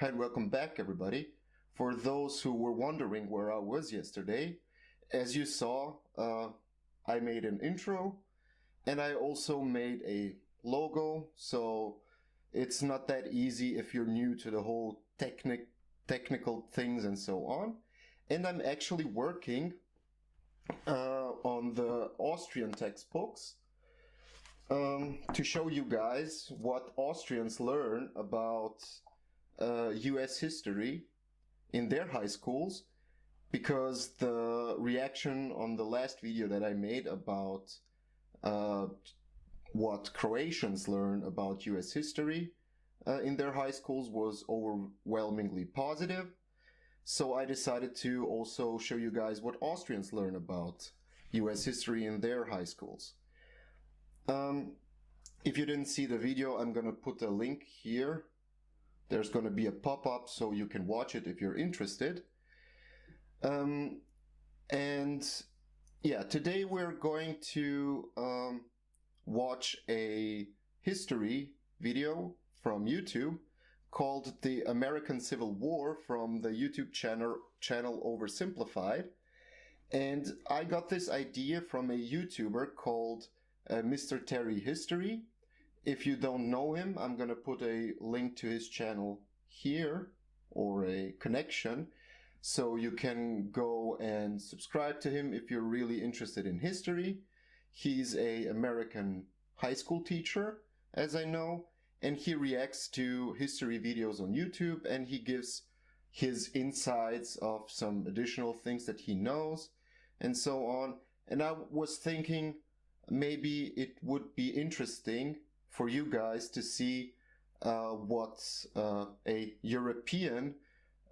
And welcome back, everybody. For those who were wondering where I was yesterday, as you saw, I made an intro and I also made a logo, so it's not that easy if you're new to the whole technical things and so on. And I'm actually working on the Austrian textbooks to show you guys what Austrians learn about US history in their high schools, because the reaction on the last video that I made about what Croatians learn about US history in their high schools was overwhelmingly positive. So I decided to also show you guys what Austrians learn about US history in their high schools. If you didn't see the video, I'm gonna put a link here. There's going to be a pop-up so you can watch it if you're interested. And yeah, today we're going to watch a history video from YouTube called The American Civil War from the YouTube channel OverSimplified. And I got this idea from a YouTuber called Mr. Terry History. If you don't know him, I'm going to put a link to his channel here, or a connection, so you can go and subscribe to him if you're really interested in history. He's an American high school teacher, as I know, and he reacts to history videos on YouTube, and he gives his insights of some additional things that he knows, and so on. And I was thinking maybe it would be interesting for you guys to see what a European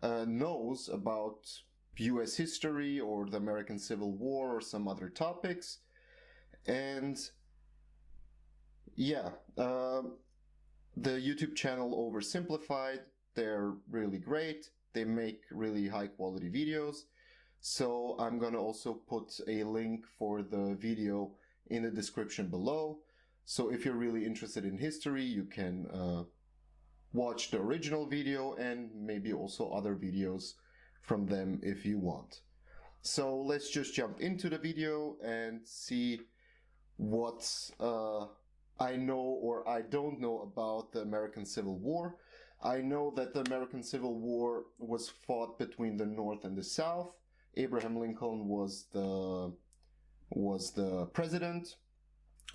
knows about US history or the American Civil War or some other topics. And yeah, the YouTube channel OverSimplified, they're really great. They make really high quality videos. So I'm gonna also put a link for the video in the description below. So if you're really interested in history, you can watch the original video and maybe also other videos from them if you want. So let's just jump into the video and see what I know or I don't know about the American Civil War. I know that the American Civil War was fought between the North and the South. Abraham Lincoln was the president.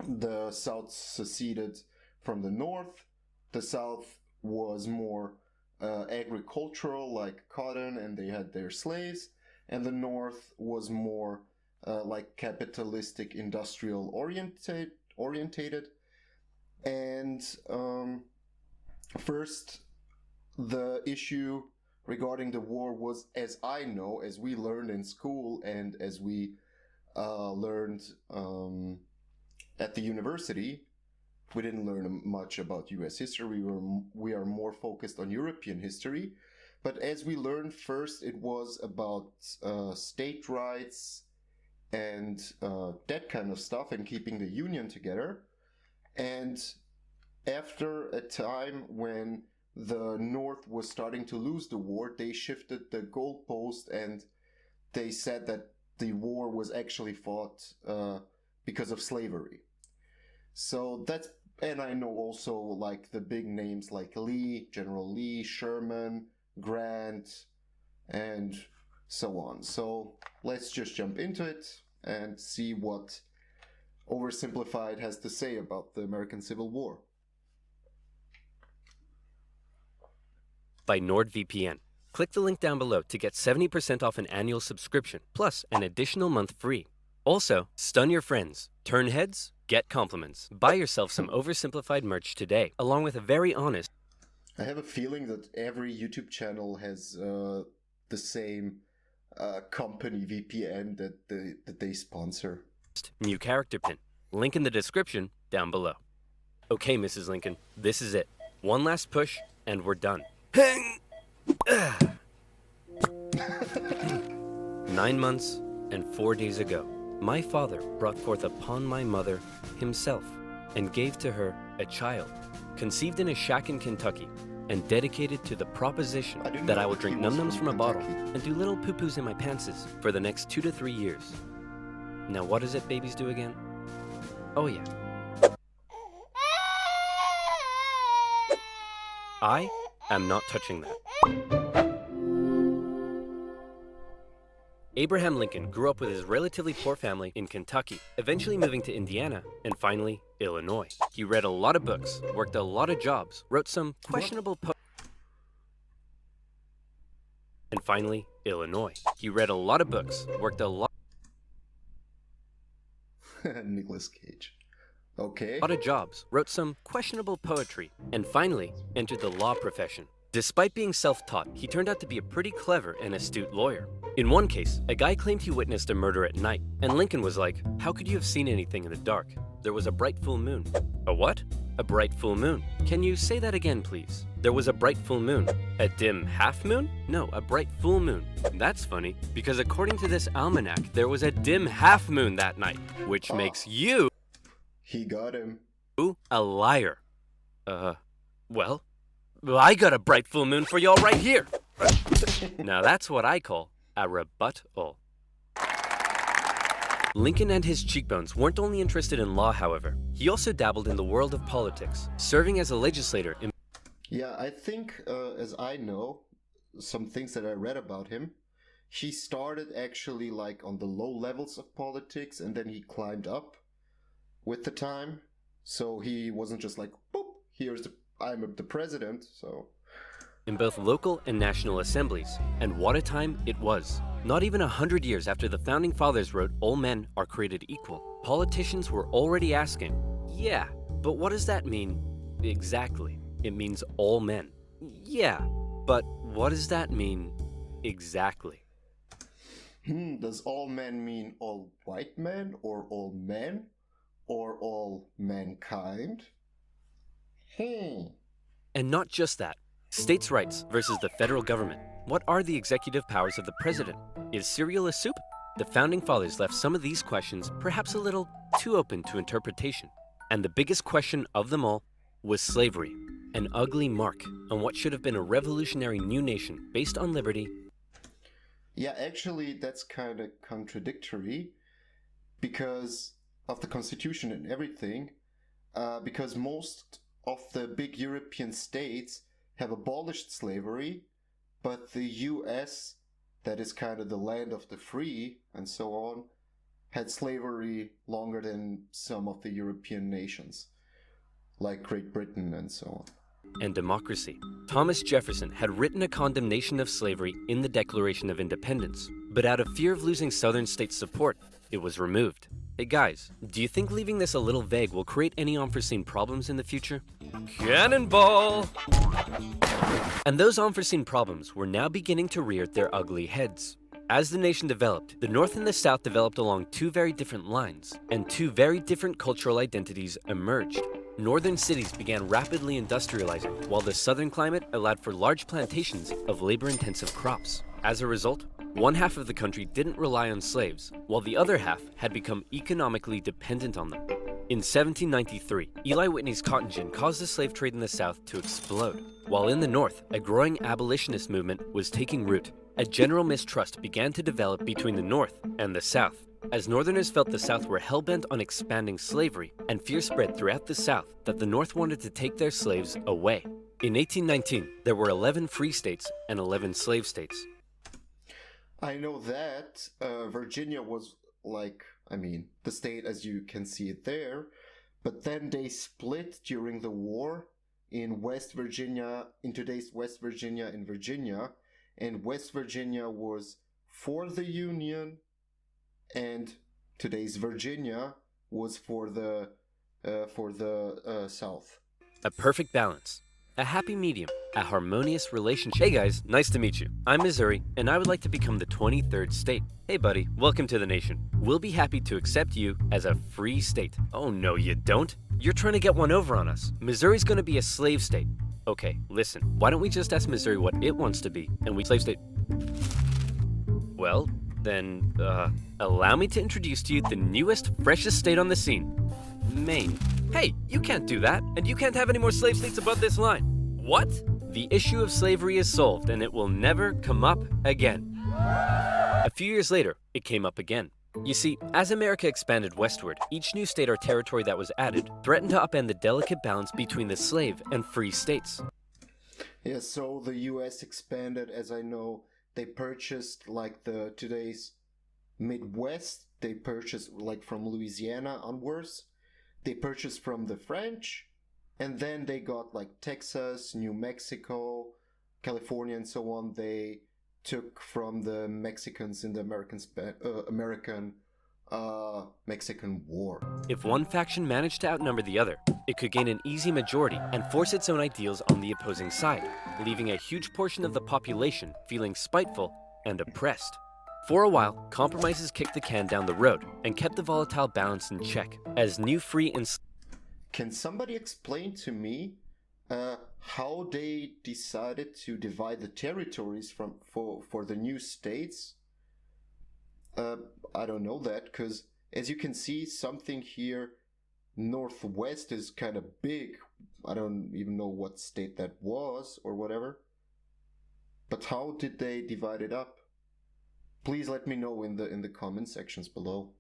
The South seceded from the North. The South was more agricultural, like cotton, and they had their slaves. And the North was more like capitalistic, industrial orientated. And first, the issue regarding the war was, as I know, as we learned in school and as we learned at the university, we didn't learn much about US history. We are more focused on European history. But as we learned first, it was about state rights and that kind of stuff and keeping the Union together. And after a time when the North was starting to lose the war, they shifted the goalpost and they said that the war was actually fought because of slavery. So that's, and I know also like the big names like Lee, General Lee, Sherman, Grant, and so on. So let's just jump into it and see what OverSimplified has to say about the American Civil War. By NordVPN. Click the link down below to get 70% off an annual subscription, plus an additional month free. Also, stun your friends, turn heads, get compliments. Buy yourself some OverSimplified merch today, along with a very honest... I have a feeling that every YouTube channel has the same company VPN that they sponsor. New character pin. Link in the description down below. Okay, Mrs. Lincoln, this is it. One last push, and we're done. 9 months and 4 days ago, my father brought forth upon my mother himself, and gave to her a child, conceived in a shack in Kentucky, and dedicated to the proposition I didn't that know I will that drink he was num-nums from a bottle Kentucky. and do little poo-poos in my pantses for the next 2 to 3 years. Now what is it babies do again? Oh yeah. I am not touching that. Abraham Lincoln grew up with his relatively poor family in Kentucky, eventually moving to Indiana, and finally, Illinois. He read a lot of books, worked a lot of jobs, wrote some questionable and finally, Illinois. He read a lot of books, worked a lot Nicolas Cage. Okay. of jobs, wrote some questionable poetry, and finally, entered the law profession. Despite being self-taught, he turned out to be a pretty clever and astute lawyer. In one case, a guy claimed he witnessed a murder at night, and Lincoln was like, "How could you have seen anything in the dark? There was a bright full moon." A what? A bright full moon. Can you say that again, please? There was a bright full moon. A dim half moon? No, a bright full moon. That's funny, because according to this almanac, there was a dim half moon that night, which makes you... He got him. a liar. Well, I got a bright full moon for y'all right here. Now that's what I call a rebuttal. Lincoln and his cheekbones weren't only interested in law, however. He also dabbled in the world of politics, serving as a legislator in... Yeah, I think, as I know, some things that I read about him, he started actually like on the low levels of politics, and then he climbed up with the time. So he wasn't just like, boop, I'm the president, so... in both local and national assemblies. And what a time it was. Not even 100 years after the Founding Fathers wrote all men are created equal, politicians were already asking, yeah, but what does that mean exactly? It means all men. Yeah, but what does that mean exactly? Does all men mean all white men, or all men, or all mankind? And not just that. States' rights versus the federal government. What are the executive powers of the president? Is cereal a soup? The Founding Fathers left some of these questions perhaps a little too open to interpretation. And the biggest question of them all was slavery, an ugly mark on what should have been a revolutionary new nation based on liberty. Yeah, actually, that's kind of contradictory because of the Constitution and everything, because most of the big European states have abolished slavery, but the US, that is kind of the land of the free and so on, had slavery longer than some of the European nations, like Great Britain and so on. And democracy. Thomas Jefferson had written a condemnation of slavery in the Declaration of Independence, but out of fear of losing Southern states' support, it was removed. Hey guys, do you think leaving this a little vague will create any unforeseen problems in the future? Cannonball! And those unforeseen problems were now beginning to rear their ugly heads. As the nation developed, the North and the South developed along two very different lines, and two very different cultural identities emerged. Northern cities began rapidly industrializing, while the southern climate allowed for large plantations of labor-intensive crops. As a result, one half of the country didn't rely on slaves, while the other half had become economically dependent on them. In 1793, Eli Whitney's cotton gin caused the slave trade in the South to explode. While in the North, a growing abolitionist movement was taking root. A general mistrust began to develop between the North and the South, as Northerners felt the South were hell-bent on expanding slavery, and fear spread throughout the South that the North wanted to take their slaves away. In 1819, there were 11 free states and 11 slave states. I know that Virginia was the state as you can see it there, but then they split during the war in West Virginia, in today's West Virginia and Virginia, and West Virginia was for the Union, and today's Virginia was for the South. A perfect balance. A happy medium. A harmonious relationship. Hey guys, nice to meet you. I'm Missouri, and I would like to become the 23rd state. Hey buddy, welcome to the nation. We'll be happy to accept you as a free state. Oh no, you don't. You're trying to get one over on us. Missouri's gonna be a slave state. Okay, listen, why don't we just ask Missouri what it wants to be, and we slave state. Well, then, allow me to introduce to you the newest, freshest state on the scene. Maine. Hey, you can't do that, and you can't have any more slave states above this line. What? The issue of slavery is solved and it will never come up again. A few years later, it came up again. You see, as America expanded westward, each new state or territory that was added threatened to upend the delicate balance between the slave and free states. Yeah, so the US expanded, as I know, they purchased like the today's Midwest, they purchased like from Louisiana onwards, they purchased from the French, and then they got like Texas, New Mexico, California, and so on. They took from the Mexicans in the Mexican War. If one faction managed to outnumber the other, it could gain an easy majority and force its own ideals on the opposing side, leaving a huge portion of the population feeling spiteful and oppressed. For a while, compromises kicked the can down the road and kept the volatile balance in check, as new free and... Can somebody explain to me how they decided to divide the territories for the new states? I don't know that, because as you can see, something here northwest is kind of big. I don't even know what state that was or whatever. But how did they divide it up? Please let me know in the comment sections below.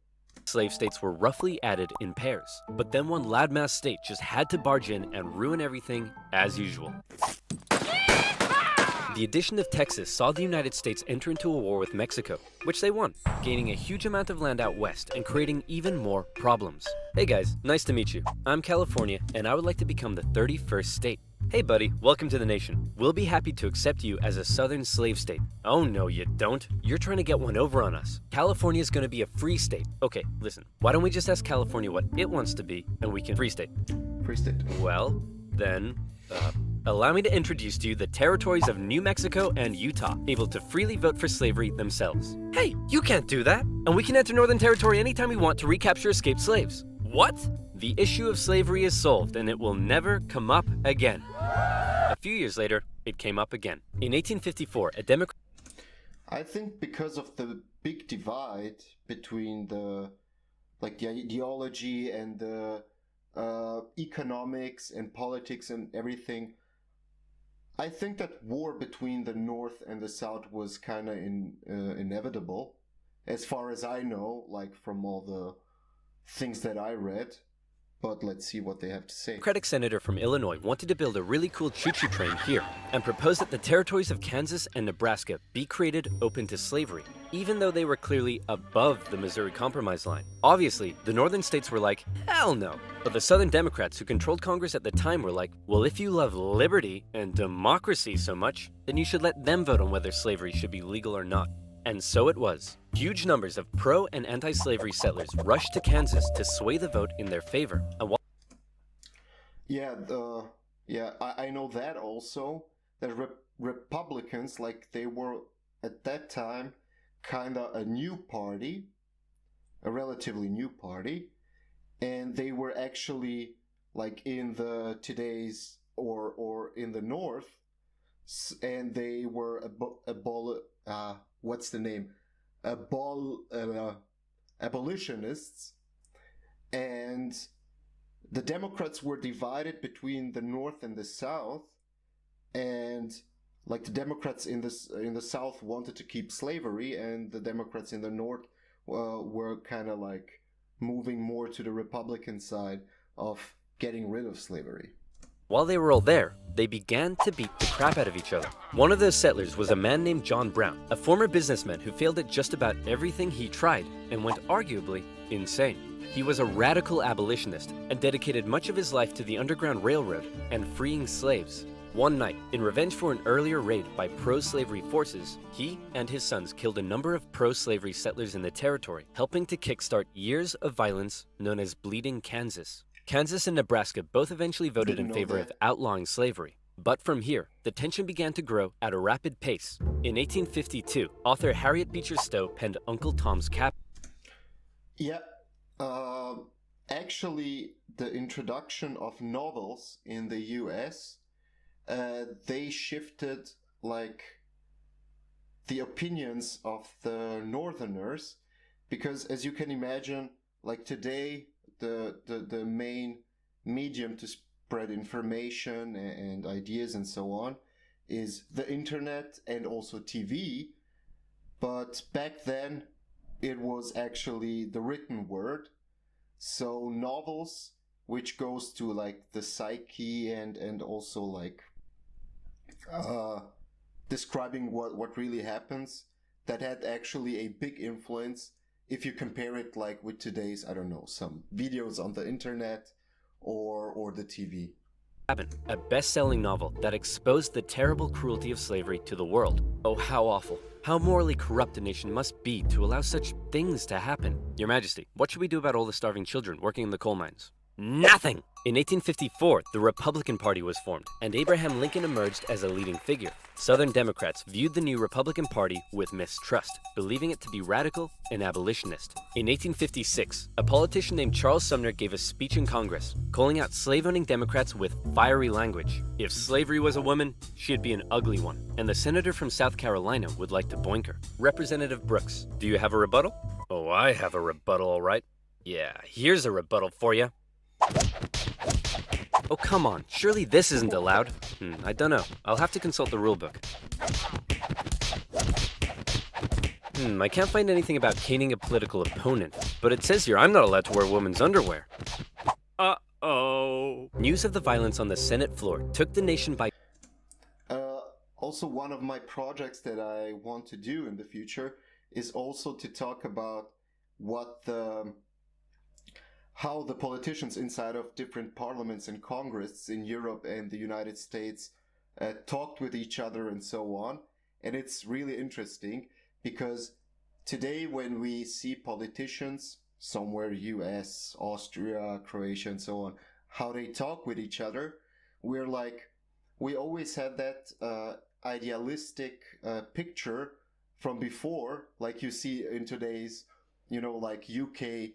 Slave states were roughly added in pairs, but then one loudmouth state just had to barge in and ruin everything as usual. The addition of Texas saw the United States enter into a war with Mexico, which they won, gaining a huge amount of land out west and creating even more problems. Hey guys, nice to meet you. I'm California, and I would like to become the 31st state. Hey buddy, welcome to the nation. We'll be happy to accept you as a southern slave state. Oh no, you don't. You're trying to get one over on us. California's gonna be a free state. Okay, listen, why don't we just ask California what it wants to be, and we can free state. Free state. Well, then, allow me to introduce to you the territories of New Mexico and Utah, able to freely vote for slavery themselves. Hey, you can't do that! And we can enter Northern Territory anytime we want to recapture escaped slaves. What? The issue of slavery is solved and it will never come up again. A few years later, it came up again. In 1854, a Democrat... I think because of the big divide between the ideology and the economics and politics and everything, I think that war between the North and the South was kind of inevitable, as far as I know, like from all the things that I read. But let's see what they have to say. Democratic senator from Illinois wanted to build a really cool choo-choo train here and proposed that the territories of Kansas and Nebraska be created open to slavery, even though they were clearly above the Missouri Compromise line. Obviously, the northern states were like, hell no. But the southern Democrats who controlled Congress at the time were like, well, if you love liberty and democracy so much, then you should let them vote on whether slavery should be legal or not. And so it was. Huge numbers of pro- and anti-slavery settlers rushed to Kansas to sway the vote in their favor. And I know that also. That Republicans, like, they were at that time kind of a new party, a relatively new party, and they were actually like in the today's or in the North, and they were abolitionists, and the Democrats were divided between the North and the South, and like the Democrats in the South wanted to keep slavery, and the Democrats in the North were kind of like moving more to the Republican side of getting rid of slavery. While they were all there, they began to beat the crap out of each other. One of those settlers was a man named John Brown, a former businessman who failed at just about everything he tried and went arguably insane. He was a radical abolitionist and dedicated much of his life to the Underground Railroad and freeing slaves. One night, in revenge for an earlier raid by pro-slavery forces, he and his sons killed a number of pro-slavery settlers in the territory, helping to kickstart years of violence known as Bleeding Kansas. Kansas and Nebraska both eventually voted in favor of outlawing slavery. But from here, the tension began to grow at a rapid pace. In 1852, author Harriet Beecher Stowe penned Uncle Tom's Cabin. Yeah, actually, the introduction of novels in the US, they shifted like the opinions of the Northerners, because as you can imagine, like today, the main medium to spread information and ideas and so on is the internet and also TV. But back then, it was actually the written word. So novels, which goes to like the psyche and also like describing what really happens, that had actually a big influence if you compare it like with today's, I don't know, some videos on the internet or the TV. A best-selling novel that exposed the terrible cruelty of slavery to the world. Oh, how awful. How morally corrupt a nation must be to allow such things to happen. Your Majesty, what should we do about all the starving children working in the coal mines? Nothing! In 1854, the Republican Party was formed, and Abraham Lincoln emerged as a leading figure. Southern Democrats viewed the new Republican Party with mistrust, believing it to be radical and abolitionist. In 1856, a politician named Charles Sumter gave a speech in Congress, calling out slave-owning Democrats with fiery language. If slavery was a woman, she'd be an ugly one, and the senator from South Carolina would like to boink her. Representative Brooks, do you have a rebuttal? Oh, I have a rebuttal, all right. Yeah, here's a rebuttal for you. Oh, come on. Surely this isn't allowed. I don't know. I'll have to consult the rulebook. I can't find anything about caning a political opponent, but it says here I'm not allowed to wear women's underwear. Uh-oh. News of the violence on the Senate floor took the nation by... Also, one of my projects that I want to do in the future is also to talk about how the politicians inside of different parliaments and Congress in Europe and the United States talked with each other and so on. And it's really interesting because today when we see politicians somewhere, US, Austria, Croatia and so on, how they talk with each other, we always had that idealistic picture from before, like you see in today's, like UK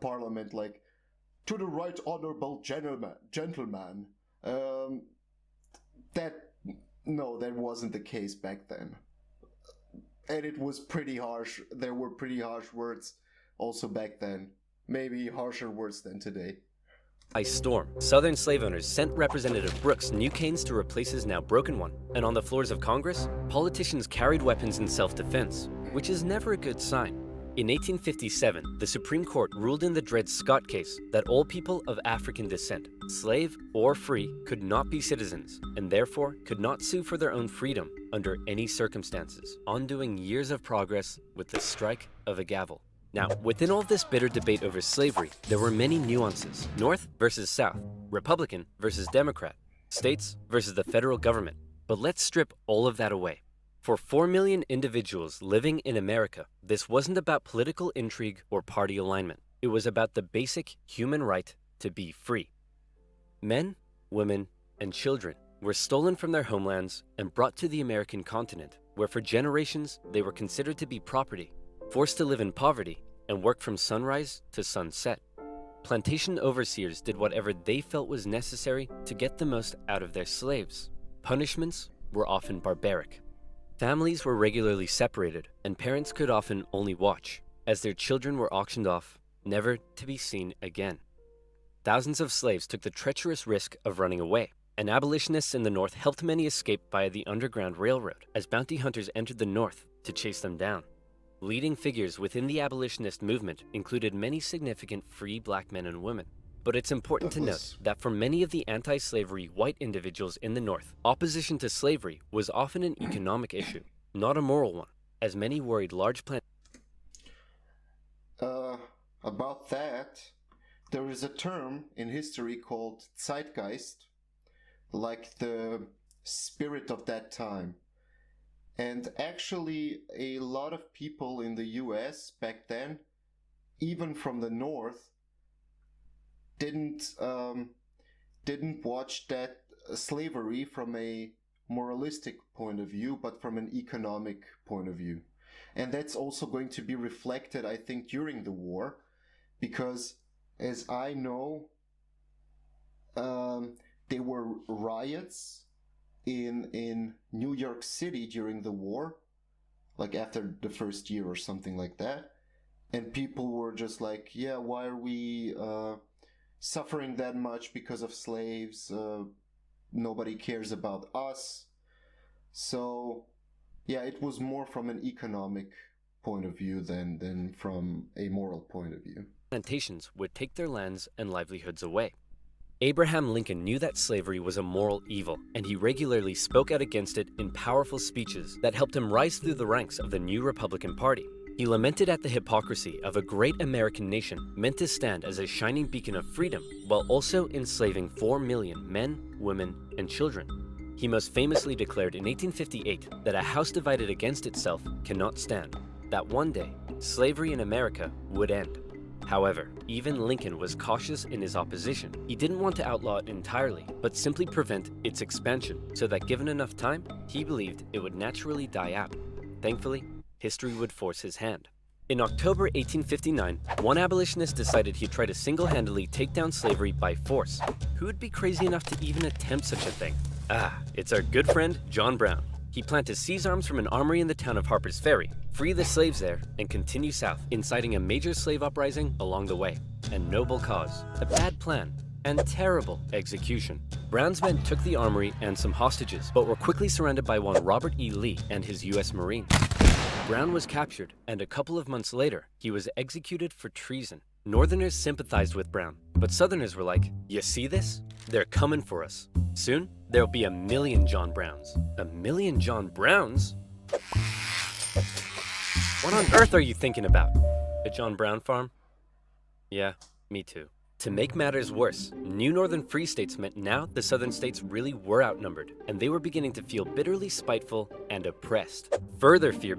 Parliament, like, to the right honorable gentleman. That wasn't the case back then. And it was pretty harsh. There were pretty harsh words also back then. Maybe harsher words than today. By storm, Southern slave owners sent Representative Brooks new canes to replace his now broken one. And on the floors of Congress, politicians carried weapons in self-defense, which is never a good sign. In 1857, the Supreme Court ruled in the Dred Scott case that all people of African descent, slave or free, could not be citizens, and therefore could not sue for their own freedom under any circumstances, undoing years of progress with the strike of a gavel. Now, within all this bitter debate over slavery, there were many nuances. North versus South, Republican versus Democrat, states versus the federal government. But let's strip all of that away. For 4 million individuals living in America, this wasn't about political intrigue or party alignment. It was about the basic human right to be free. Men, women, and children were stolen from their homelands and brought to the American continent, where for generations they were considered to be property, forced to live in poverty, and work from sunrise to sunset. Plantation overseers did whatever they felt was necessary to get the most out of their slaves. Punishments were often barbaric. Families were regularly separated, and parents could often only watch, as their children were auctioned off, never to be seen again. Thousands of slaves took the treacherous risk of running away, and abolitionists in the North helped many escape via the Underground Railroad, as bounty hunters entered the North to chase them down. Leading figures within the abolitionist movement included many significant free black men and women. But it's important to note that for many of the anti-slavery white individuals in the North, opposition to slavery was often an economic issue, not a moral one, as many worried large About that, there is a term in history called zeitgeist, like the spirit of that time. And actually, a lot of people in the US back then, even from the North, didn't watch that slavery from a moralistic point of view, but from an economic point of view. And that's also going to be reflected, I think, during the war, because as I know, there were riots in New York City during the war, like after the first year or something like that. And people were just like, yeah, why are we suffering that much because of slaves? Nobody cares about us. So, yeah, it was more from an economic point of view than from a moral point of view. Plantations would take their lands and livelihoods away. Abraham Lincoln knew that slavery was a moral evil, and he regularly spoke out against it in powerful speeches that helped him rise through the ranks of the new Republican Party. He lamented at the hypocrisy of a great American nation meant to stand as a shining beacon of freedom while also enslaving 4 million men, women, and children. He most famously declared in 1858 that a house divided against itself cannot stand, that one day slavery in America would end. However, even Lincoln was cautious in his opposition. He didn't want to outlaw it entirely, but simply prevent its expansion, so that given enough time, he believed it would naturally die out. Thankfully, history would force his hand. In October 1859, one abolitionist decided he'd try to single-handedly take down slavery by force. Who would be crazy enough to even attempt such a thing? It's our good friend, John Brown. He planned to seize arms from an armory in the town of Harper's Ferry, free the slaves there, and continue south, inciting a major slave uprising along the way. A noble cause, a bad plan, and terrible execution. Brown's men took the armory and some hostages, but were quickly surrounded by one Robert E. Lee and his U.S. Marines. Brown was captured, and a couple of months later, he was executed for treason. Northerners sympathized with Brown, but Southerners were like, "You see this? They're coming for us. Soon, there'll be 1 million John Browns." 1 million John Browns? What on earth are you thinking about? A John Brown farm? Yeah, me too. To make matters worse, new northern free states meant now the southern states really were outnumbered, and they were beginning to feel bitterly spiteful and oppressed. Further fear.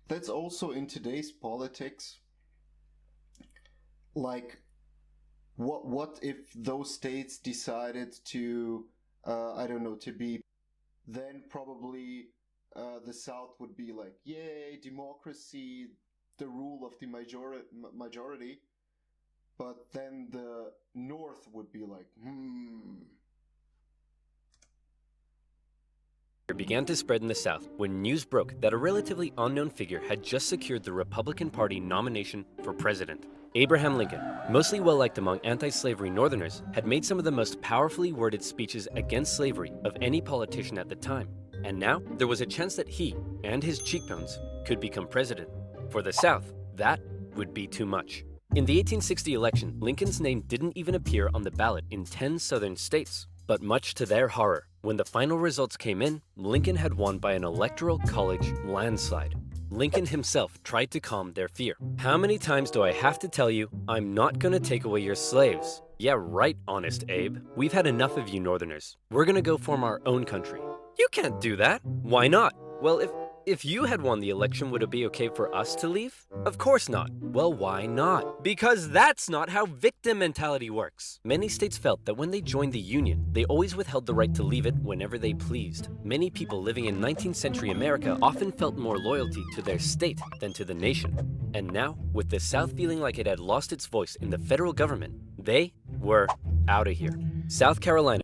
That's also in today's politics. Like, what if those states decided to, I don't know, to be, then probably the South would be like, yay, democracy, the rule of the majority. But then the North would be like, began to spread in the South when news broke that a relatively unknown figure had just secured the Republican Party nomination for president. Abraham Lincoln, mostly well-liked among anti-slavery Northerners, had made some of the most powerfully worded speeches against slavery of any politician at the time. And now, there was a chance that he, and his cheekbones, could become president. For the South, that would be too much. In the 1860 election, Lincoln's name didn't even appear on the ballot in 10 southern states. But much to their horror, when the final results came in, Lincoln had won by an electoral college landslide. Lincoln himself tried to calm their fear. "How many times do I have to tell you, I'm not gonna take away your slaves?" "Yeah, right, Honest Abe. We've had enough of you Northerners. We're gonna go form our own country." "You can't do that." "Why not?" "Well, if you had won the election, would it be okay for us to leave?" "Of course not." "Well, why not?" "Because that's not how victim mentality works." Many states felt that when they joined the Union, they always withheld the right to leave it whenever they pleased. Many people living in 19th century America often felt more loyalty to their state than to the nation. And now, with the South feeling like it had lost its voice in the federal government, they were out of here. South Carolina.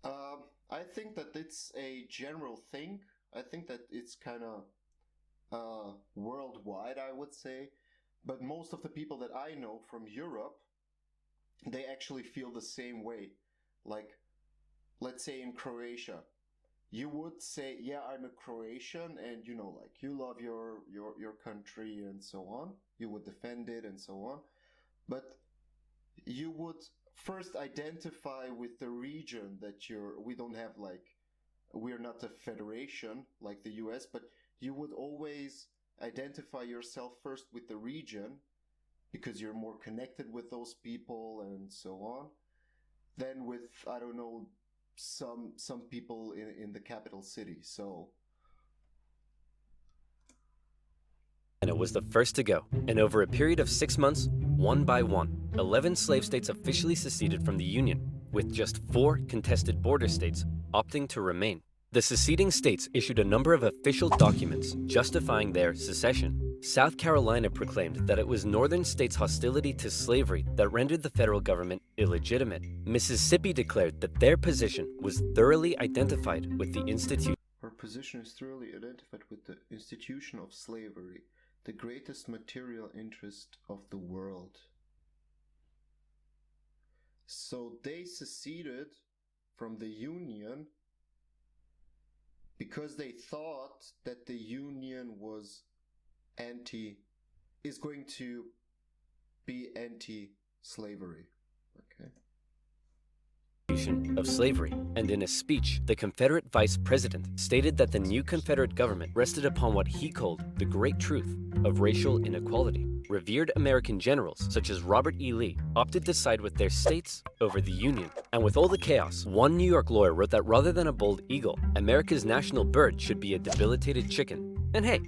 I think that it's a general thing. I think that it's kind of worldwide, I would say, but most of the people that I know from Europe, they actually feel the same way. Like, let's say in Croatia, you would say, yeah, I'm a Croatian, and you know, like, you love your country and so on, you would defend it and so on, but you would first identify with the region that we don't have, like, we're not a federation like the US, but you would always identify yourself first with the region because you're more connected with those people and so on, than with, I don't know, some people in the capital city. So And it was the first to go, and over a period of 6 months, one by one, 11 slave states officially seceded from the Union, with just 4 contested border states opting to remain. The seceding states issued a number of official documents justifying their secession. South Carolina proclaimed that it was northern states' hostility to slavery that rendered the federal government illegitimate. Mississippi declared that their position was thoroughly identified with the institution. Our position is thoroughly identified with the institution of slavery, the greatest material interest of the world. So they seceded from the Union because they thought that the Union was is going to be anti-slavery. Okay. Of slavery, and in a speech, the Confederate vice president stated that the new Confederate government rested upon what he called the great truth of racial inequality. Revered American generals, such as Robert E. Lee, opted to side with their states over the Union. And with all the chaos, one New York lawyer wrote that rather than a bold eagle, America's national bird should be a debilitated chicken. And hey,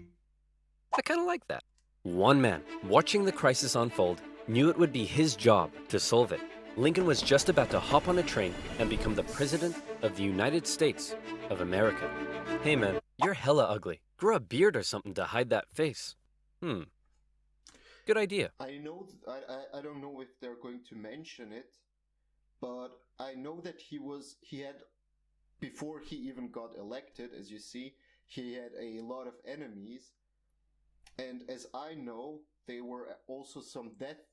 I kind of like that. One man, watching the crisis unfold, knew it would be his job to solve it. Lincoln was just about to hop on a train and become the President of the United States of America. Hey man, you're hella ugly. Grow a beard or something to hide that face. Good idea. I know, I don't know if they're going to mention it, but I know that he had, before he even got elected, as you see, he had a lot of enemies. And as I know, there were also some death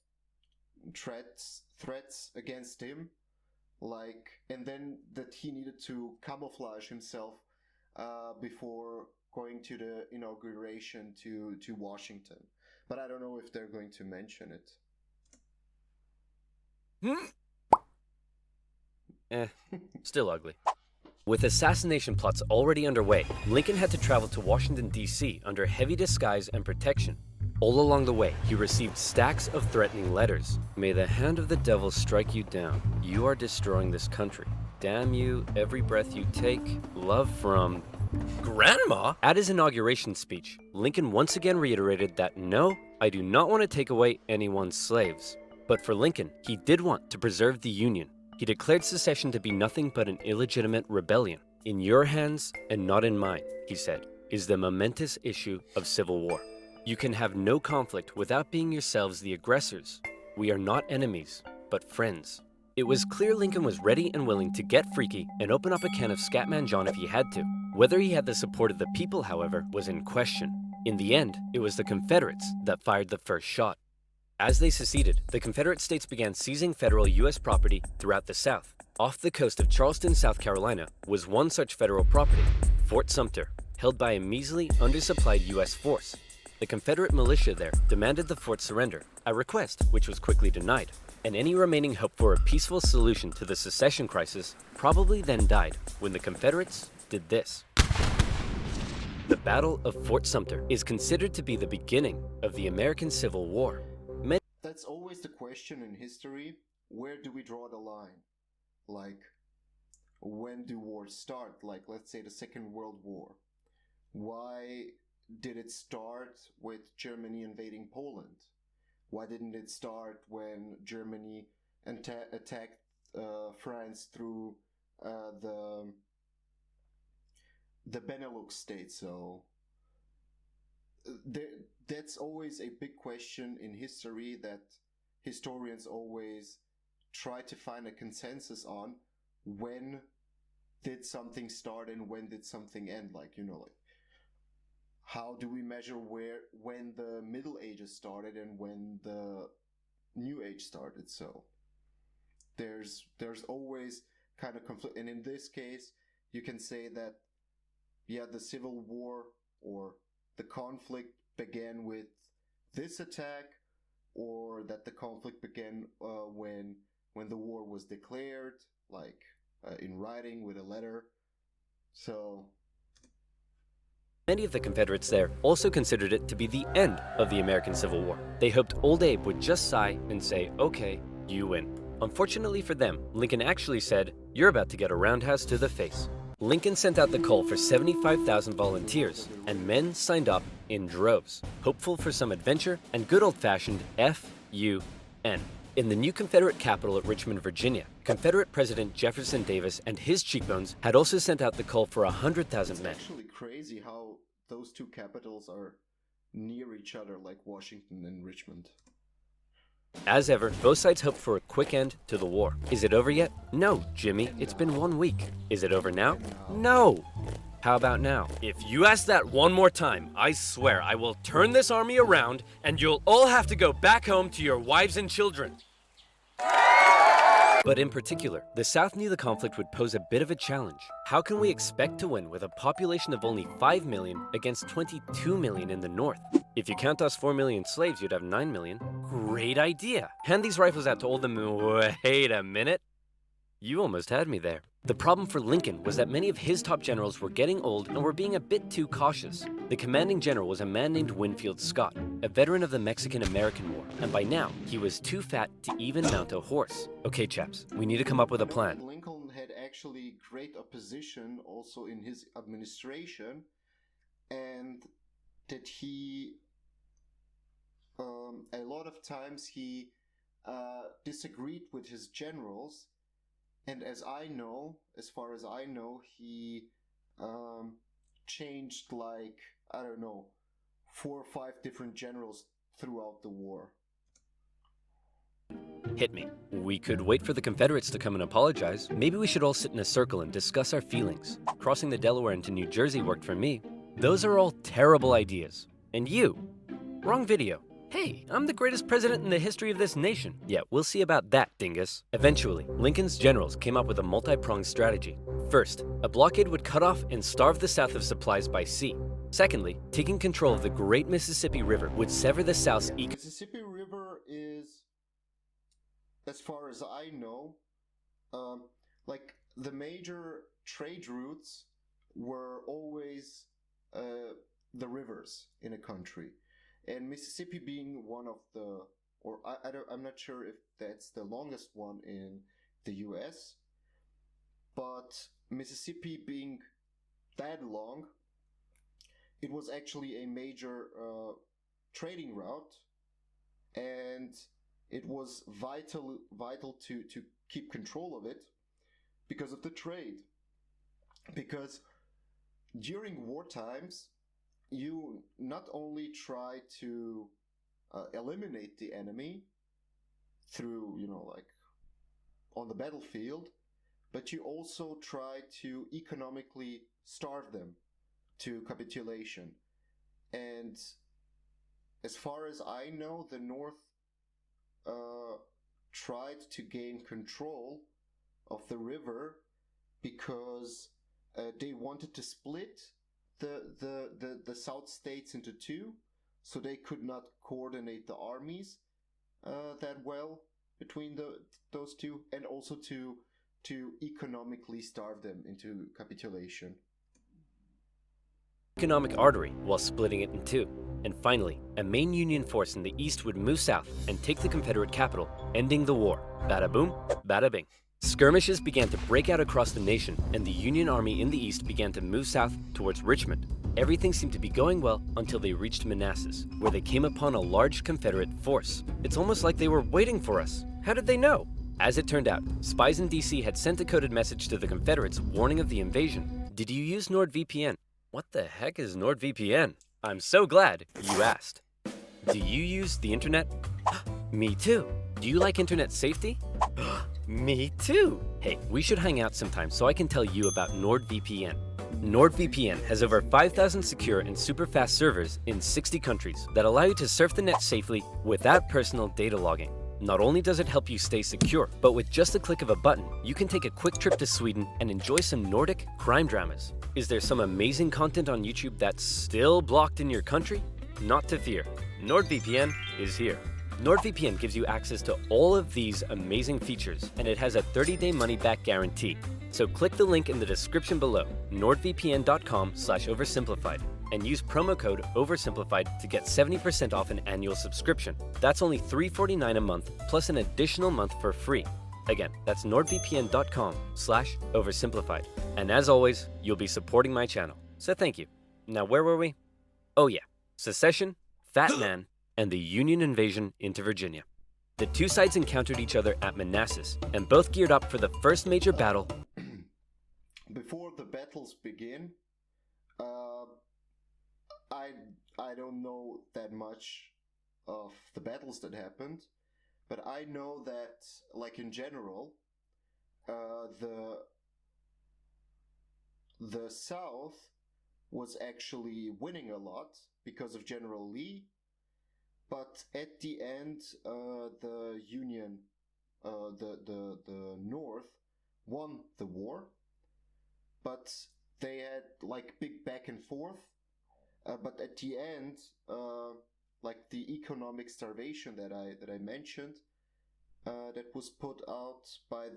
threats against him, and then that he needed to camouflage himself before going to the inauguration to Washington. But I don't know if they're going to mention it. Still ugly. With assassination plots already underway, Lincoln had to travel to Washington, D.C. under heavy disguise and protection. All along the way, he received stacks of threatening letters. May the hand of the devil strike you down. You are destroying this country. Damn you, every breath you take. Love from... Grandma? At his inauguration speech, Lincoln once again reiterated that no, I do not want to take away anyone's slaves. But for Lincoln, he did want to preserve the Union. He declared secession to be nothing but an illegitimate rebellion. In your hands and not in mine, he said, is the momentous issue of civil war. You can have no conflict without being yourselves the aggressors. We are not enemies, but friends. It was clear Lincoln was ready and willing to get freaky and open up a can of Scatman John if he had to. Whether he had the support of the people, however, was in question. In the end, it was the Confederates that fired the first shot. As they seceded, the Confederate states began seizing federal U.S. property throughout the South. Off the coast of Charleston, South Carolina, was one such federal property, Fort Sumter, held by a measly, undersupplied U.S. force. The Confederate militia there demanded the fort surrender, a request which was quickly denied, and any remaining hope for a peaceful solution to the secession crisis probably then died when the Confederates did this. The Battle of Fort Sumter is considered to be the beginning of the American Civil War. That's always the question in history. Where do we draw the line? When do wars start? Let's say the Second World War. Why did it start with Germany invading Poland? Why didn't it start when Germany attacked France through the Benelux states? So that's always a big question in history that historians always try to find a consensus on. When did something start and when did something end? How do we measure when the Middle Ages started and when the New Age started? So there's always kind of conflict. And in this case, you can say that, the Civil War or the conflict began with this attack, or that the conflict began when the war was declared, in writing with a letter. So many of the Confederates there also considered it to be the end of the American Civil War. They hoped Old Abe would just sigh and say, okay, you win. Unfortunately for them, Lincoln actually said, you're about to get a roundhouse to the face. Lincoln sent out the call for 75,000 volunteers, and men signed up in droves, hopeful for some adventure and good old-fashioned F-U-N. In the new Confederate capital at Richmond, Virginia, Confederate President Jefferson Davis and his cheekbones had also sent out the call for 100,000 men. It's actually crazy how those two capitals are near each other, like Washington and Richmond. As ever, both sides hoped for a quick end to the war. Is it over yet? No, Jimmy, it's been 1 week. Is it over now? No. How about now? If you ask that one more time, I swear I will turn this army around and you'll all have to go back home to your wives and children. But in particular, the South knew the conflict would pose a bit of a challenge. How can we expect to win with a population of only 5 million against 22 million in the North? If you count us 4 million slaves, you'd have 9 million. Great idea! Hand these rifles out to all the Wait a minute! You almost had me there. The problem for Lincoln was that many of his top generals were getting old and were being a bit too cautious. The commanding general was a man named Winfield Scott, a veteran of the Mexican-American War, and by now, he was too fat to even mount a horse. Okay, chaps, we need to come up with a plan. Lincoln had actually great opposition also in his administration, and that he, a lot of times he disagreed with his generals. And as far as I know, he changed like, I don't know, 4 or 5 different generals throughout the war. Hit me. We could wait for the Confederates to come and apologize. Maybe we should all sit in a circle and discuss our feelings. Crossing the Delaware into New Jersey worked for me. Those are all terrible ideas. And you? Wrong video. Hey, I'm the greatest president in the history of this nation. Yeah, we'll see about that, dingus. Eventually, Lincoln's generals came up with a multi-pronged strategy. First, a blockade would cut off and starve the South of supplies by sea. Secondly, taking control of the great Mississippi River would sever the South's Mississippi River is, as far as I know, like the major trade routes were always the rivers in a country. And Mississippi being one of the, or I'm not sure if that's the longest one in the US, but Mississippi being that long, it was actually a major trading route, and it was vital to keep control of it because of the trade. Because during war times, you not only try to eliminate the enemy through, like on the battlefield, but you also try to economically starve them to capitulation. And as far as I know, the North tried to gain control of the river because they wanted to split the South states into 2, so they could not coordinate the armies that well between those 2, and also to economically starve them into capitulation. Economic artery while splitting it in 2. And finally, a main Union force in the east would move south and take the Confederate capital, ending the war. Bada boom, bada bing. Skirmishes began to break out across the nation, and the Union Army in the east began to move south towards Richmond. Everything seemed to be going well until they reached Manassas, where they came upon a large Confederate force. It's almost like they were waiting for us. How did they know? As it turned out, spies in DC had sent a coded message to the Confederates warning of the invasion. Did you use NordVPN? What the heck is NordVPN? I'm so glad you asked. Do you use the internet? Me too. Do you like internet safety? Me too! Hey, we should hang out sometime so I can tell you about NordVPN. NordVPN has over 5,000 secure and super fast servers in 60 countries that allow you to surf the net safely without personal data logging. Not only does it help you stay secure, but with just a click of a button, you can take a quick trip to Sweden and enjoy some Nordic crime dramas. Is there some amazing content on YouTube that's still blocked in your country? Not to fear. NordVPN is here. NordVPN gives you access to all of these amazing features, and it has a 30-day money-back guarantee. So click the link in the description below, nordvpn.com/oversimplified, and use promo code OverSimplified to get 70% off an annual subscription. That's only $3.49 a month, plus an additional month for free. Again, that's nordvpn.com/oversimplified. And as always, you'll be supporting my channel. So thank you. Now where were we? Oh yeah, Secession, Fat Man, and the Union invasion into Virginia. The two sides encountered each other at Manassas, and both geared up for the first major battle. Before the battles begin, I don't know that much of the battles that happened, but I know that, like in general, the South was actually winning a lot because of General Lee, but at the end, the Union the North won the war, but they had like big back and forth. But at the end, like the economic starvation that I mentioned, that was put out by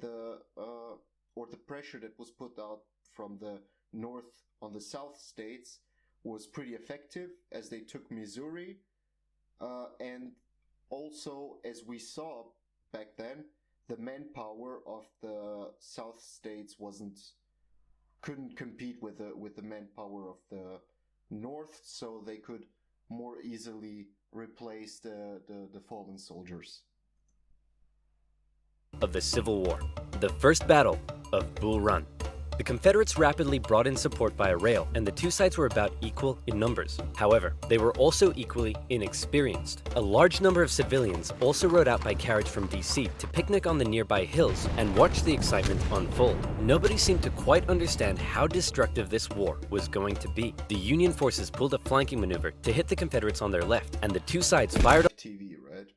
or the pressure that was put out from the North on the South states was pretty effective, as they took Missouri, and also, as we saw back then, the manpower of the South states couldn't compete with the manpower of the North, so they could more easily replace the fallen soldiers. Of the Civil War, the first battle of Bull Run. The Confederates rapidly brought in support via rail, and the two sides were about equal in numbers. However, they were also equally inexperienced. A large number of civilians also rode out by carriage from DC to picnic on the nearby hills and watch the excitement unfold. Nobody seemed to quite understand how destructive this war was going to be. The Union forces pulled a flanking maneuver to hit the Confederates on their left, and the two sides fired TV, right?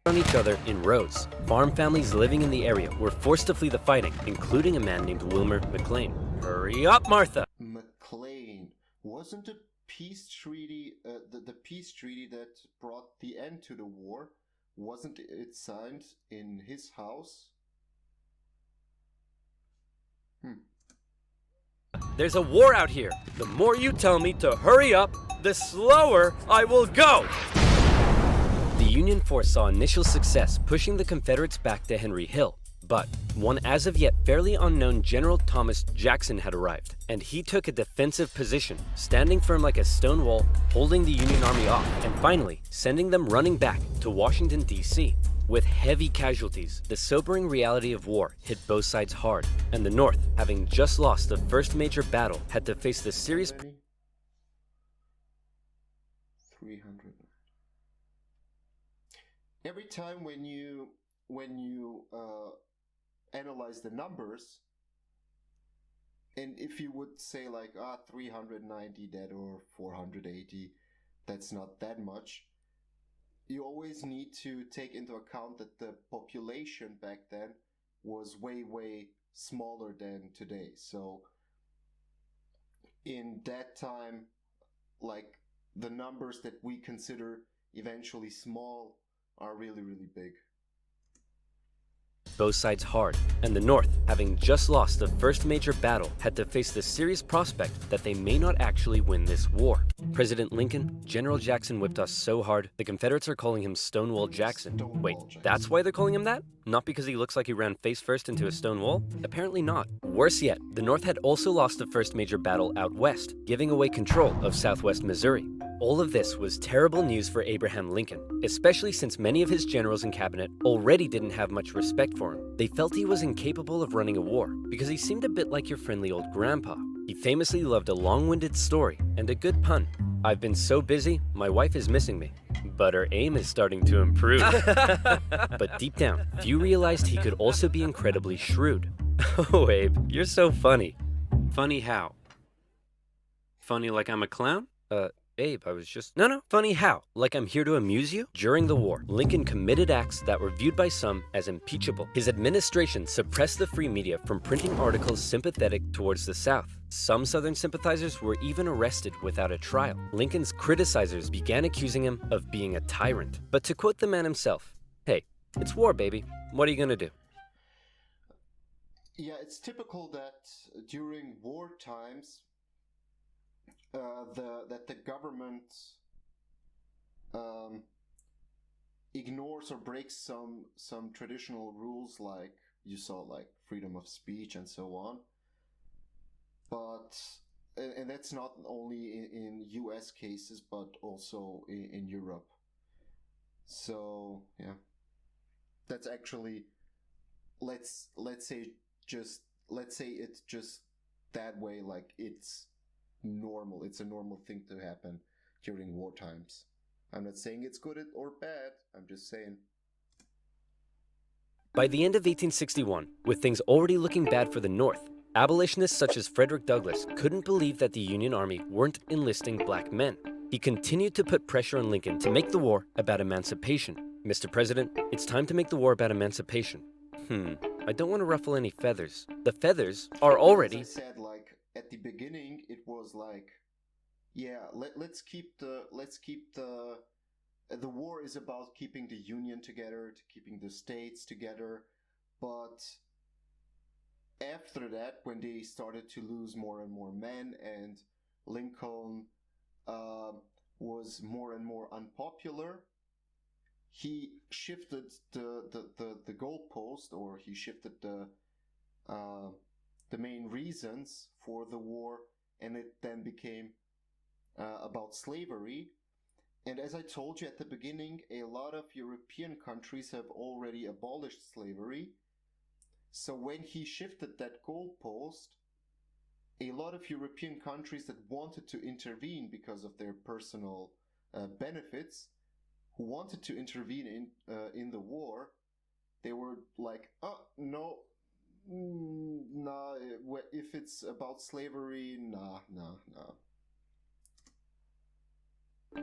on each other in rows. Farm families living in the area were forced to flee the fighting, including a man named Wilmer McLean. Hurry up, Martha! McClain. Wasn't the peace treaty, the peace treaty that brought the end to the war, wasn't it signed in his house? There's a war out here. The more you tell me to hurry up, the slower I will go! The Union force saw initial success pushing the Confederates back to Henry Hill, but one as of yet fairly unknown General Thomas Jackson had arrived, and he took a defensive position, standing firm like a stone wall, holding the Union Army off, and finally sending them running back to Washington, D.C. With heavy casualties, the sobering reality of war hit both sides hard, and the North, having just lost the first major battle, had to face the serious 300. Every time when you analyze the numbers, and if you would say like 390 dead or 480, that's not that much, you always need to take into account that the population back then was way smaller than today. So in that time, like, the numbers that we consider eventually small are really big. both sides hard, and the North, having just lost the first major battle, had to face the serious prospect that they may not actually win this war. President Lincoln, General Jackson whipped us so hard, the Confederates are calling him Stonewall Jackson. Wait, that's why they're calling him that? Not because he looks like he ran face first into a stone wall? Apparently not. Worse yet, the North had also lost the first major battle out west, giving away control of southwest Missouri. All of this was terrible news for Abraham Lincoln, especially since many of his generals and cabinet already didn't have much respect for him. They felt he was incapable of running a war, because he seemed a bit like your friendly old grandpa. He famously loved a long-winded story and a good pun. I've been so busy, my wife is missing me, but her aim is starting to improve. But deep down, few realized he could also be incredibly shrewd. Oh, Abe, you're so funny. Funny how? Funny like I'm a clown? Abe, I was just... No, funny how? Like I'm here to amuse you? During the war, Lincoln committed acts that were viewed by some as impeachable. His administration suppressed the free media from printing articles sympathetic towards the South. Some Southern sympathizers were even arrested without a trial. Lincoln's criticizers began accusing him of being a tyrant. But to quote the man himself, "Hey, it's war, baby. What are you gonna do?" Yeah, it's typical that during war times, that the government ignores or breaks some traditional rules, like you saw, like freedom of speech and so on. But and that's not only in U.S. cases, but also in Europe. So yeah, that's actually let's say it's just that way. Like it's normal. It's a normal thing to happen during war times. I'm not saying it's good or bad. I'm just saying. By the end of 1861, with things already looking bad for the North, abolitionists such as Frederick Douglass couldn't believe that the Union Army weren't enlisting black men. He continued to put pressure on Lincoln to make the war about emancipation. Mr. President, it's time to make the war about emancipation. I don't want to ruffle any feathers. The feathers are already... As I said, like, at the beginning, it was like, yeah, let's keep the war is about keeping the Union together, keeping the states together, but after that, when they started to lose more and more men and Lincoln was more and more unpopular, he shifted the goalpost, or he shifted the main reasons for the war, and it then became about slavery. And as I told you at the beginning, a lot of European countries have already abolished slavery. So when he shifted that goalpost, a lot of European countries that wanted to intervene because of their personal benefits, who wanted to intervene in the war, they were like, oh, no, nah, if it's about slavery, nah.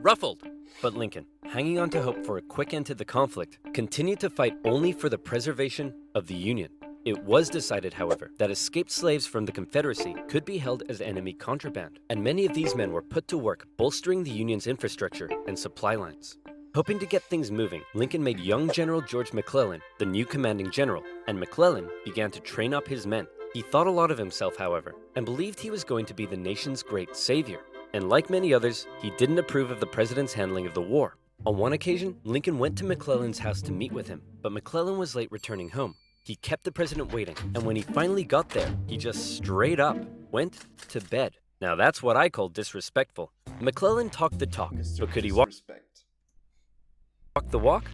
Ruffled! But Lincoln, hanging on to hope for a quick end to the conflict, continued to fight only for the preservation of the Union. It was decided, however, that escaped slaves from the Confederacy could be held as enemy contraband, and many of these men were put to work bolstering the Union's infrastructure and supply lines. Hoping to get things moving, Lincoln made young General George McClellan the new commanding general, and McClellan began to train up his men. He thought a lot of himself, however, and believed he was going to be the nation's great savior. And like many others, he didn't approve of the president's handling of the war. On one occasion, Lincoln went to McClellan's house to meet with him, but McClellan was late returning home. He kept the president waiting, and when he finally got there, he just straight up went to bed. Now that's what I call disrespectful. McClellan talked the talk, but could he walk the walk?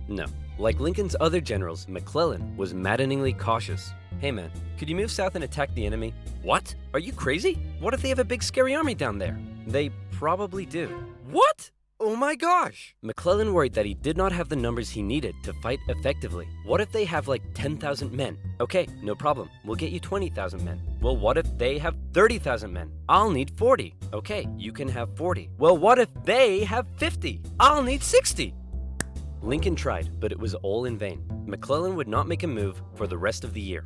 No. Like Lincoln's other generals, McClellan was maddeningly cautious. Hey man, could you move south and attack the enemy? What? Are you crazy? What if they have a big scary army down there? They probably do. What? Oh my gosh! McClellan worried that he did not have the numbers he needed to fight effectively. What if they have like 10,000 men? Okay, no problem. We'll get you 20,000 men. Well, what if they have 30,000 men? I'll need 40. Okay, you can have 40. Well, what if they have 50? I'll need 60. Lincoln tried, but it was all in vain. McClellan would not make a move for the rest of the year.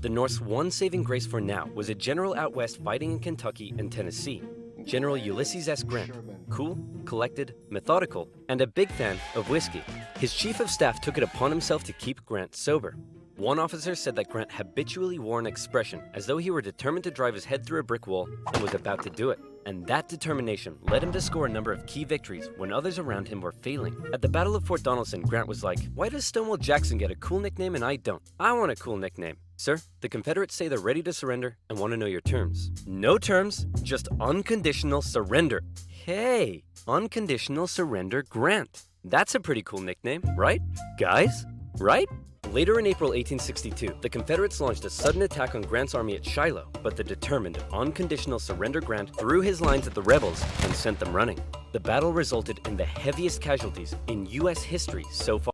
The North's one saving grace for now was a general out west fighting in Kentucky and Tennessee, General Ulysses S. Grant, cool, collected, methodical, and a big fan of whiskey. His chief of staff took it upon himself to keep Grant sober. One officer said that Grant habitually wore an expression as though he were determined to drive his head through a brick wall and was about to do it. And that determination led him to score a number of key victories when others around him were failing. At the Battle of Fort Donelson, Grant was like, "Why does Stonewall Jackson get a cool nickname and I don't? I want a cool nickname." "Sir, the Confederates say they're ready to surrender and want to know your terms." "No terms, just unconditional surrender." Hey, unconditional surrender Grant. That's a pretty cool nickname, right? Guys, right? Later in April 1862, the Confederates launched a sudden attack on Grant's army at Shiloh, but the determined, unconditional surrender Grant threw his lines at the rebels and sent them running. The battle resulted in the heaviest casualties in U.S. history so far.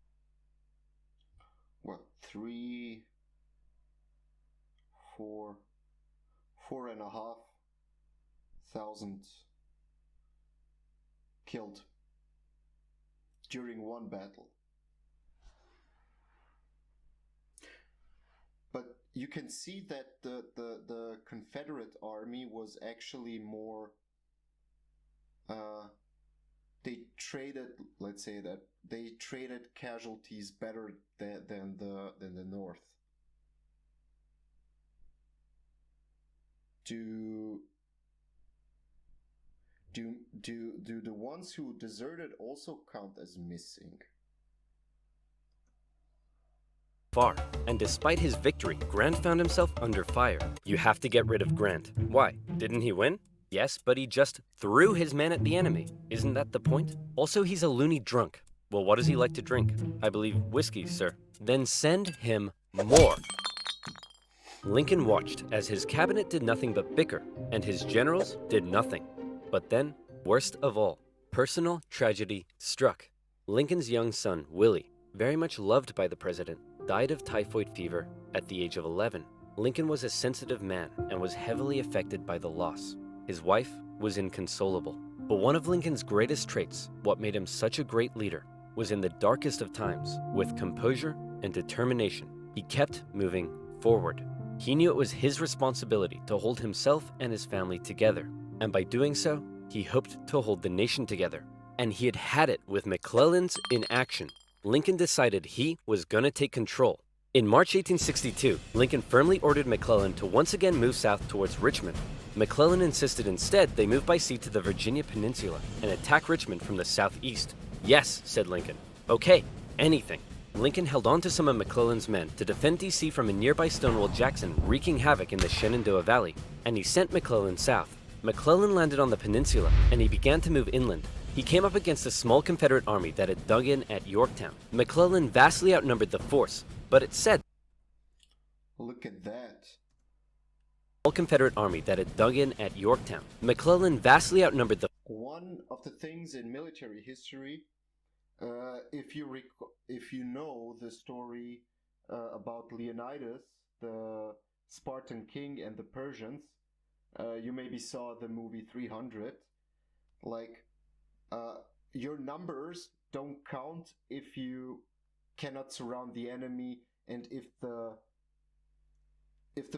What, 4,500 killed during one battle. But you can see that the Confederate army was actually more, they traded, let's say that, they traded casualties better than the North. Do the ones who deserted also count as missing? And despite his victory, Grant found himself under fire. You have to get rid of Grant. Why? Didn't he win? Yes, but he just threw his men at the enemy. Isn't that the point? Also, he's a loony drunk. Well, what does he like to drink? I believe whiskey, sir. Then send him more. Lincoln watched as his cabinet did nothing but bicker, and his generals did nothing. But then, worst of all, personal tragedy struck. Lincoln's young son, Willie, very much loved by the president, died of typhoid fever at the age of 11. Lincoln was a sensitive man and was heavily affected by the loss. His wife was inconsolable. But one of Lincoln's greatest traits, what made him such a great leader, was in the darkest of times, with composure and determination, he kept moving forward. He knew it was his responsibility to hold himself and his family together, and by doing so, he hoped to hold the nation together. And he had had it with McClellan's in action. Lincoln decided he was gonna take control. In March 1862, Lincoln firmly ordered McClellan to once again move south towards Richmond. McClellan insisted instead they move by sea to the Virginia Peninsula and attack Richmond from the southeast. Yes, said Lincoln. Okay, anything. Lincoln held on to some of McClellan's men to defend D.C. from a nearby Stonewall Jackson wreaking havoc in the Shenandoah Valley, and he sent McClellan south. McClellan landed on the peninsula, and he began to move inland. He came up against a small Confederate army that had dug in at Yorktown. McClellan vastly outnumbered the force, but it said, look at that. Small Confederate army that had dug in at Yorktown. McClellan vastly outnumbered the... One of the things in military history, if you know the story about Leonidas, the Spartan king, and the Persians, you maybe saw the movie 300. Like, your numbers don't count if you cannot surround the enemy and if the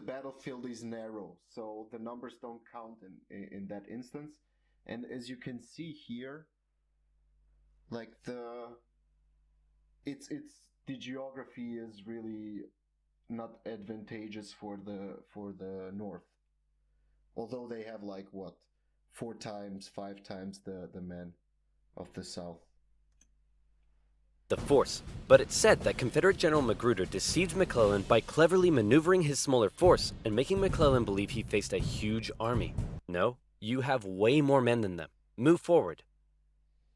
battlefield is narrow. So the numbers don't count in that instance. And as you can see here, like the geography is really not advantageous for the North. Although they have like what, 4 times, 5 times the men of the South. The force, but it said that Confederate General McGruder deceived McClellan by cleverly maneuvering his smaller force and making McClellan believe he faced a huge army. No, you have way more men than them. Move forward.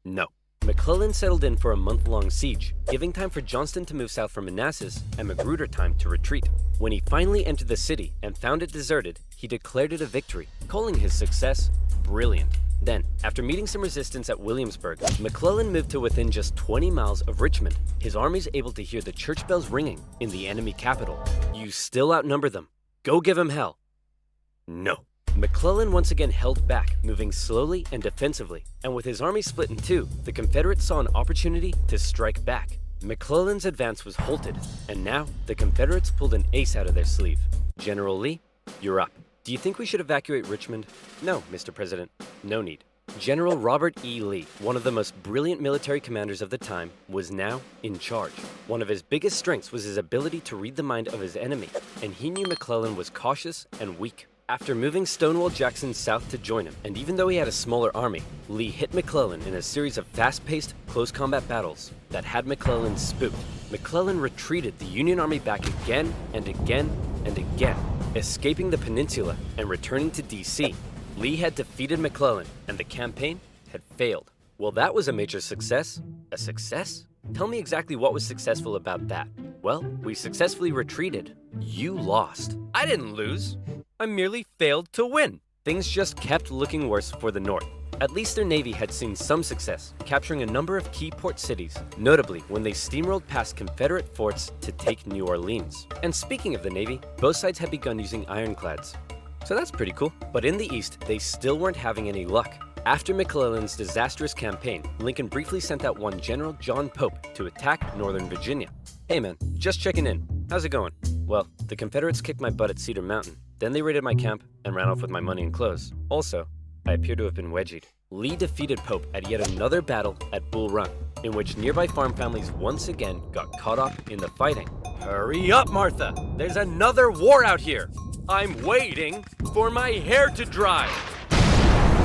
No. McClellan settled in for a month-long siege, giving time for Johnston to move south from Manassas and McGruder time to retreat. When he finally entered the city and found it deserted, he declared it a victory, calling his success brilliant. Then, after meeting some resistance at Williamsburg, McClellan moved to within just 20 miles of Richmond, his armies able to hear the church bells ringing in the enemy capital. You still outnumber them. Go give them hell. No. McClellan once again held back, moving slowly and defensively, and with his army split in two, the Confederates saw an opportunity to strike back. McClellan's advance was halted, and now the Confederates pulled an ace out of their sleeve. General Lee, you're up. Do you think we should evacuate Richmond? No, Mr. President, no need. General Robert E. Lee, one of the most brilliant military commanders of the time, was now in charge. One of his biggest strengths was his ability to read the mind of his enemy, and he knew McClellan was cautious and weak. After moving Stonewall Jackson south to join him, and even though he had a smaller army, Lee hit McClellan in a series of fast-paced, close combat battles that had McClellan spooked. McClellan retreated the Union Army back again and again and again, escaping the peninsula and returning to D.C. Lee had defeated McClellan, and the campaign had failed. Well, that was a major success. A success? Tell me exactly what was successful about that. Well, we successfully retreated. You lost. I didn't lose. I merely failed to win. Things just kept looking worse for the North. At least their navy had seen some success, capturing a number of key port cities, notably when they steamrolled past Confederate forts to take New Orleans. And speaking of the navy, both sides had begun using ironclads. So that's pretty cool. But in the East, they still weren't having any luck. After McClellan's disastrous campaign, Lincoln briefly sent out one General John Pope to attack Northern Virginia. Hey man, just checking in. How's it going? Well, the Confederates kicked my butt at Cedar Mountain. Then they raided my camp and ran off with my money and clothes. Also, I appear to have been wedgied. Lee defeated Pope at yet another battle at Bull Run, in which nearby farm families once again got caught up in the fighting. Hurry up, Martha! There's another war out here! I'm waiting for my hair to dry!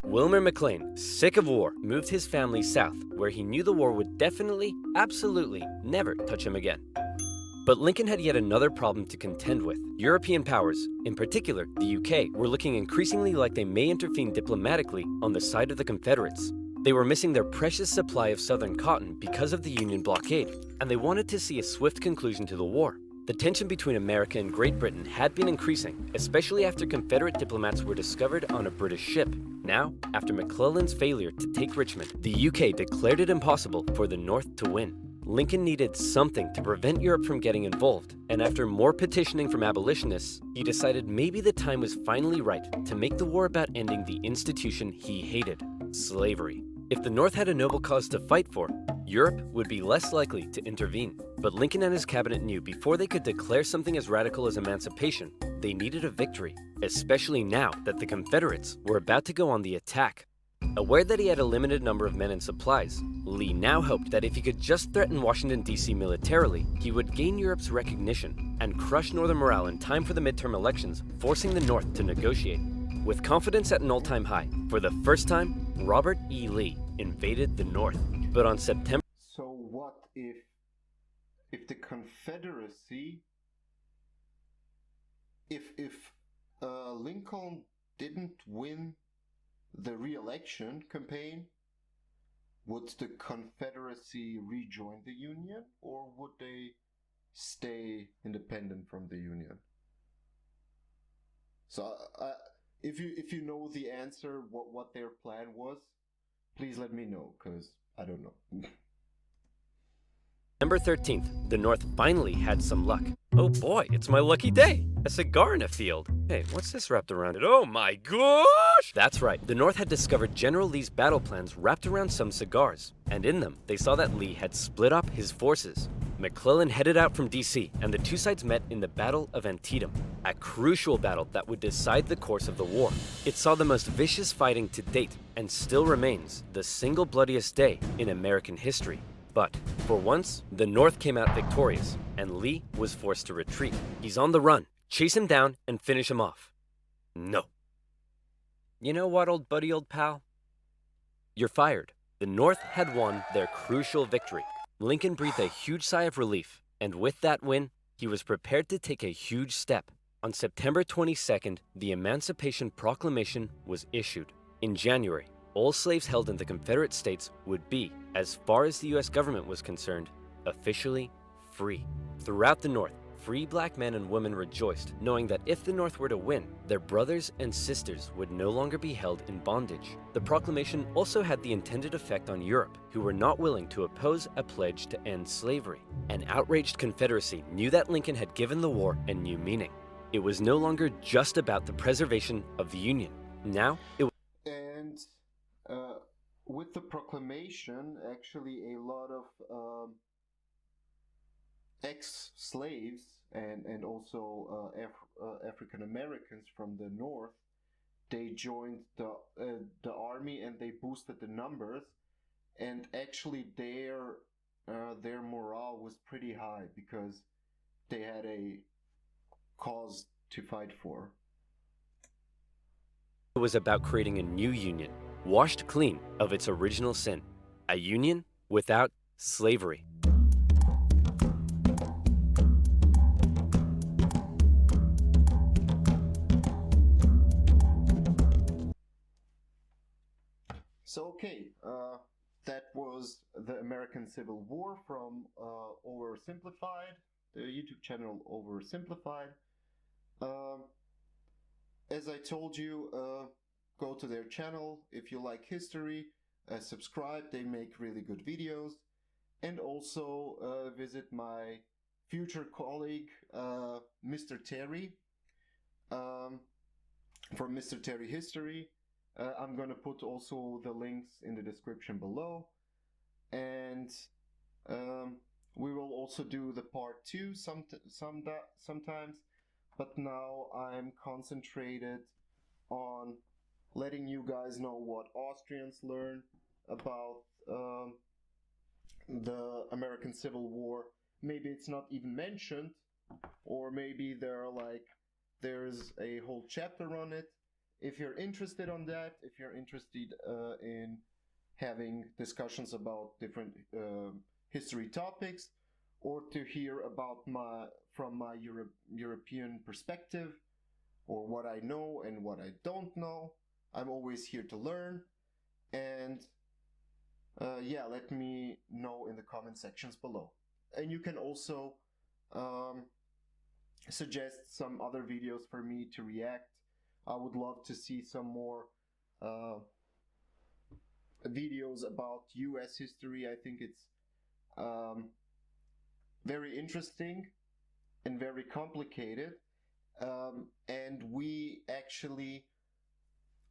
Wilmer McLean, sick of war, moved his family south, where he knew the war would definitely, absolutely, never touch him again. But Lincoln had yet another problem to contend with. European powers, in particular the UK, were looking increasingly like they may intervene diplomatically on the side of the Confederates. They were missing their precious supply of southern cotton because of the Union blockade, and they wanted to see a swift conclusion to the war. The tension between America and Great Britain had been increasing, especially after Confederate diplomats were discovered on a British ship. Now, after McClellan's failure to take Richmond, the UK declared it impossible for the North to win. Lincoln needed something to prevent Europe from getting involved, and after more petitioning from abolitionists, he decided maybe the time was finally right to make the war about ending the institution he hated, slavery. If the North had a noble cause to fight for, Europe would be less likely to intervene. But Lincoln and his cabinet knew before they could declare something as radical as emancipation, they needed a victory, especially now that the Confederates were about to go on the attack. Aware that he had a limited number of men and supplies, Lee now hoped that if he could just threaten Washington, D.C. militarily, he would gain Europe's recognition and crush Northern morale in time for the midterm elections, forcing the North to negotiate. With confidence at an all-time high, for the first time, Robert E. Lee invaded the North. But on September... So what if the Confederacy, if Lincoln didn't win the re-election campaign, would the Confederacy rejoin the Union, or would they stay independent from the Union? So if you know the answer, what their plan was, please let me know, because I don't know. September 13th, the North finally had some luck. Oh boy, it's my lucky day! A cigar in a field. Hey, what's this wrapped around it? Oh my gosh! That's right, the North had discovered General Lee's battle plans wrapped around some cigars. And in them, they saw that Lee had split up his forces. McClellan headed out from D.C., and the two sides met in the Battle of Antietam, a crucial battle that would decide the course of the war. It saw the most vicious fighting to date, and still remains the single bloodiest day in American history. But, for once, the North came out victorious, and Lee was forced to retreat. He's on the run. Chase him down and finish him off. No. You know what, old buddy, old pal? You're fired. The North had won their crucial victory. Lincoln breathed a huge sigh of relief, and with that win, he was prepared to take a huge step. On September 22nd, the Emancipation Proclamation was issued. In January, all slaves held in the Confederate States would be, as far as the U.S. government was concerned, officially free. Throughout the North, free black men and women rejoiced, knowing that if the North were to win, their brothers and sisters would no longer be held in bondage. The proclamation also had the intended effect on Europe, who were not willing to oppose a pledge to end slavery. An outraged Confederacy knew that Lincoln had given the war a new meaning. It was no longer just about the preservation of the Union. Now, it was... And with the proclamation, actually a lot of ex-slaves and also African Americans from the North, they joined the army, and they boosted the numbers, and actually their morale was pretty high because they had a cause to fight for. It was about creating a new union, washed clean of its original sin, a union without slavery. So okay, that was the American Civil War from OverSimplified, the YouTube channel OverSimplified. As I told you, go to their channel if you like history, subscribe, they make really good videos, and also visit my future colleague, Mr. Terry, from Mr. Terry History. I'm gonna put also the links in the description below, and we will also do the part 2 sometimes, but now I'm concentrated on letting you guys know what Austrians learn about the American Civil War. Maybe it's not even mentioned, or maybe there's a whole chapter on it. If you're interested on that, if you're interested in having discussions about different history topics, or to hear about from my European perspective, or what I know and what I don't know, I'm always here to learn. And yeah, let me know in the comment sections below. And you can also suggest some other videos for me to react. I would love to see some more videos about US history. I think it's very interesting and very complicated. And we actually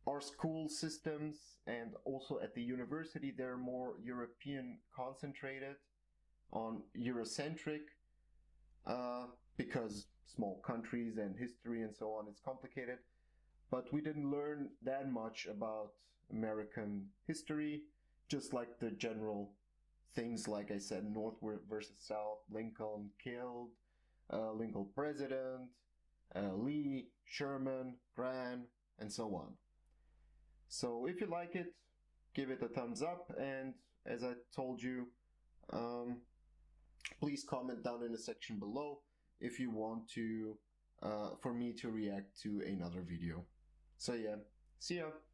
our school systems and also at the university, they're more European concentrated, on Eurocentric, because small countries and history and so on, it's complicated. But we didn't learn that much about American history, just like the general things, like I said, North versus South, Lincoln killed, Lincoln president, Lee, Sherman, Grant, and so on. So if you like it, give it a thumbs up, and as I told you, please comment down in the section below if you want to for me to react to another video. So yeah, see ya!